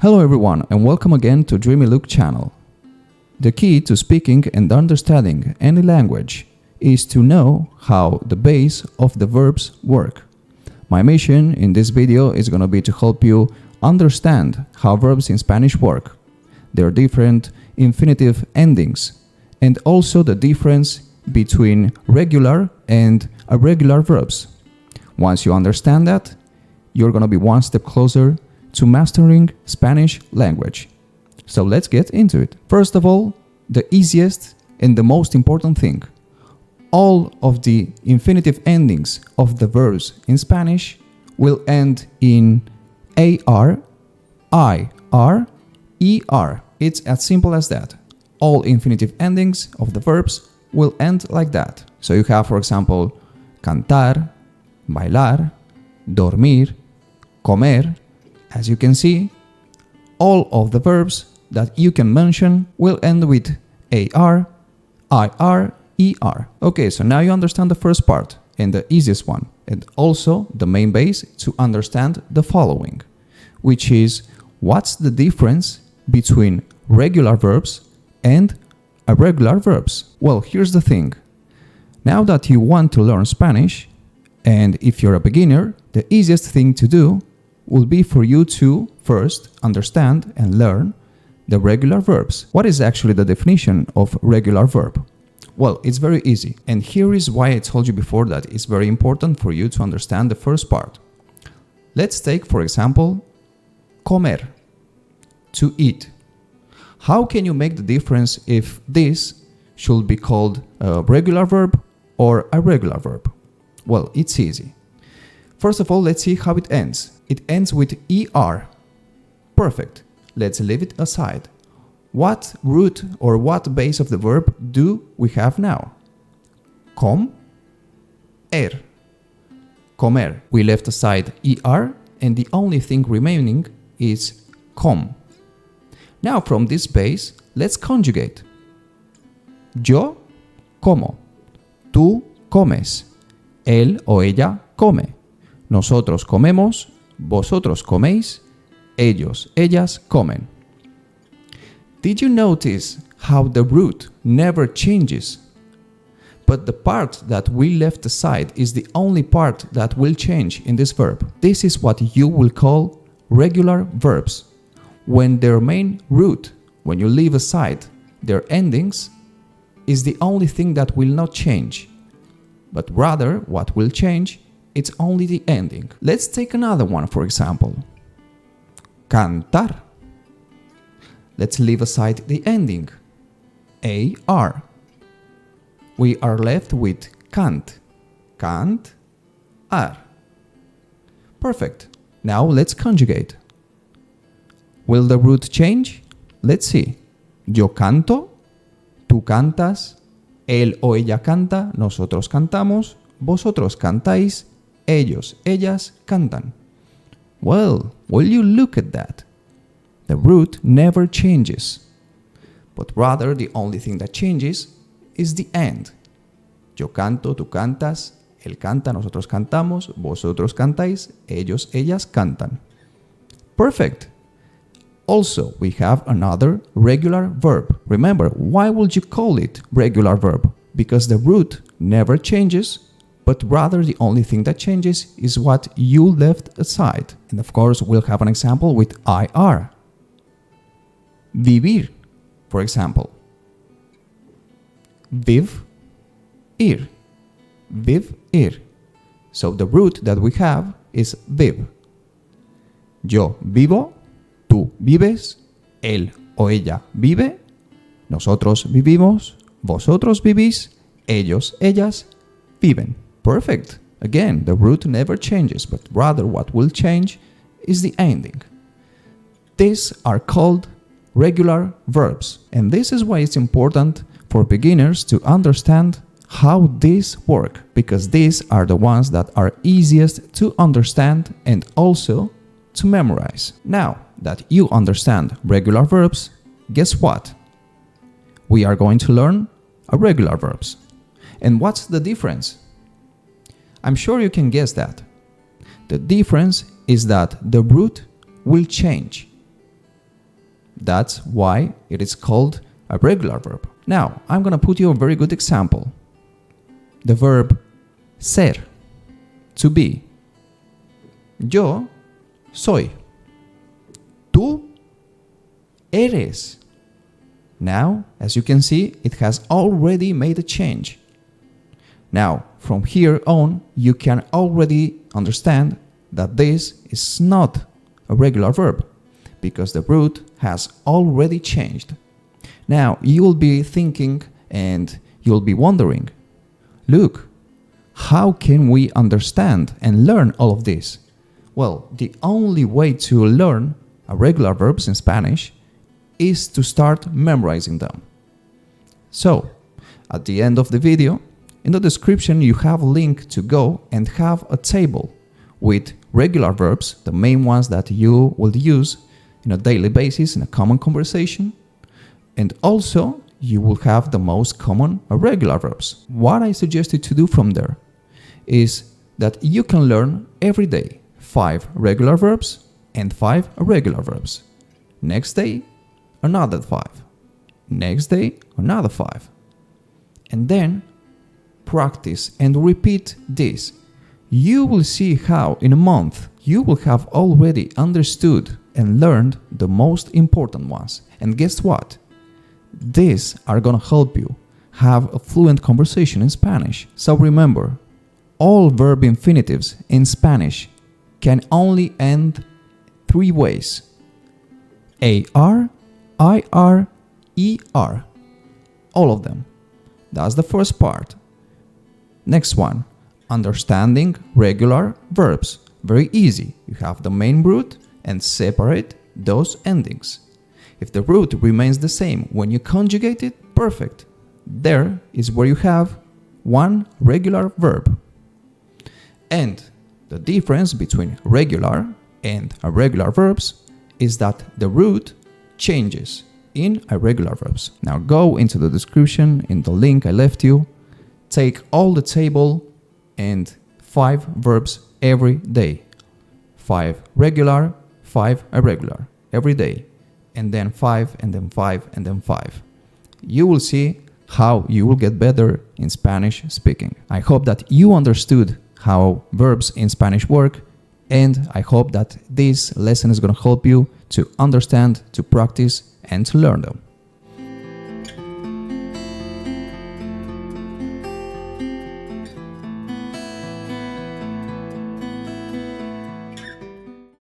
Hello everyone and welcome again to Dreamy Look channel. The key to speaking and understanding any language is to know how the base of the verbs work. My mission in this video is going to be to help you understand how verbs in Spanish work, their different infinitive endings, and also the difference between regular and irregular verbs. Once you understand that, you're going to be one step closer to mastering Spanish language. So let's get into it. First of all, the easiest and the most important thing. All of the infinitive endings of the verbs in Spanish will end in AR, IR, ER. It's as simple as that. All infinitive endings of the verbs will end like that. So you have, for example, cantar, bailar, dormir, comer. As you can see, all of the verbs that you can mention will end with AR, IR, ER. Okay, so now you understand the first part and the easiest one, and also the main base to understand the following, which is what's the difference between regular verbs and irregular verbs. Well, here's the thing. Now that you want to learn Spanish, and if you're a beginner, the easiest thing to do will be for you to first understand and learn the regular verbs. What is actually the definition of regular verb? Well, it's very easy. And here is why I told you before that it's very important for you to understand the first part. Let's take, for example, comer, to eat. How can you make the difference if this should be called a regular verb or a irregular verb? Well, it's easy. First of all, let's see how it ends. It ends with ER. Perfect. Let's leave it aside. What root or what base of the verb do we have now? Comer. Comer. We left aside ER and the only thing remaining is com. Now from this base, let's conjugate. Yo como. Tú comes. Él o ella come. Nosotros comemos. Vosotros coméis, ellos, ellas comen. Did you notice how the root never changes? But the part that we left aside is the only part that will change in this verb. This is what you will call regular verbs. When their main root, when you leave aside their endings, is the only thing that will not change. But rather, what will change it's only the ending. Let's take another one, for example. Cantar. Let's leave aside the ending. AR. We are left with cant. Cant. Ar. Perfect. Now let's conjugate. Will the root change? Let's see. Yo canto. Tú cantas. Él o ella canta. Nosotros cantamos. Vosotros cantáis. Ellos, ellas cantan. Well, will you look at that? The root never changes, but rather the only thing that changes is the end. Yo canto, tú cantas, él canta, nosotros cantamos, vosotros cantáis, ellos, ellas cantan. Perfect. Also, we have another regular verb. Remember, why would you call it regular verb? Because the root never changes, but rather the only thing that changes is what you left aside. And of course, we'll have an example with IR. Vivir, for example. Viv, ir. Viv, ir. So the root that we have is viv. Yo vivo, tú vives, él o ella vive, nosotros vivimos, vosotros vivís, ellos, ellas viven. Perfect. Again, the root never changes, but rather what will change is the ending. These are called regular verbs, and this is why it's important for beginners to understand how these work, because these are the ones that are easiest to understand and also to memorize. Now that you understand regular verbs, guess what? We are going to learn irregular verbs. And what's the difference? I'm sure you can guess that. The difference is that the root will change. That's why it is called a regular verb. Now, I'm gonna put you a very good example. The verb ser, to be. Yo soy. Tú eres. Now, as you can see, it has already made a change. Now, from here on, you can already understand that this is not a regular verb because the root has already changed. Now, you will be thinking and you'll be wondering, look, how can we understand and learn all of this? Well, the only way to learn irregular verbs in Spanish is to start memorizing them. So, at the end of the video, in the description you have a link to go and have a table with regular verbs, the main ones that you will use on a daily basis in a common conversation, and also you will have the most common irregular verbs. What I suggest you to do from there is that you can learn every day 5 regular verbs and 5 irregular verbs. Next day, another 5. Next day, another 5. And then practice and repeat this. You will see how in a month you will have already understood and learned the most important ones. And guess what? These are gonna help you have a fluent conversation in Spanish. So remember, all verb infinitives in Spanish can only end 3 ways. AR, IR, ER. All of them. That's the first part. Next one, understanding regular verbs. Very easy. You have the main root and separate those endings. If the root remains the same when you conjugate it, perfect. There is where you have one regular verb. And the difference between regular and irregular verbs is that the root changes in irregular verbs. Now go into the description in the link I left you, take all the table and 5 verbs every day. 5 regular, 5 irregular every day, and then 5 and then 5 and then 5. You will see how you will get better in Spanish speaking. I hope that you understood how verbs in Spanish work, and I hope that this lesson is going to help you to understand, to practice, and to learn them.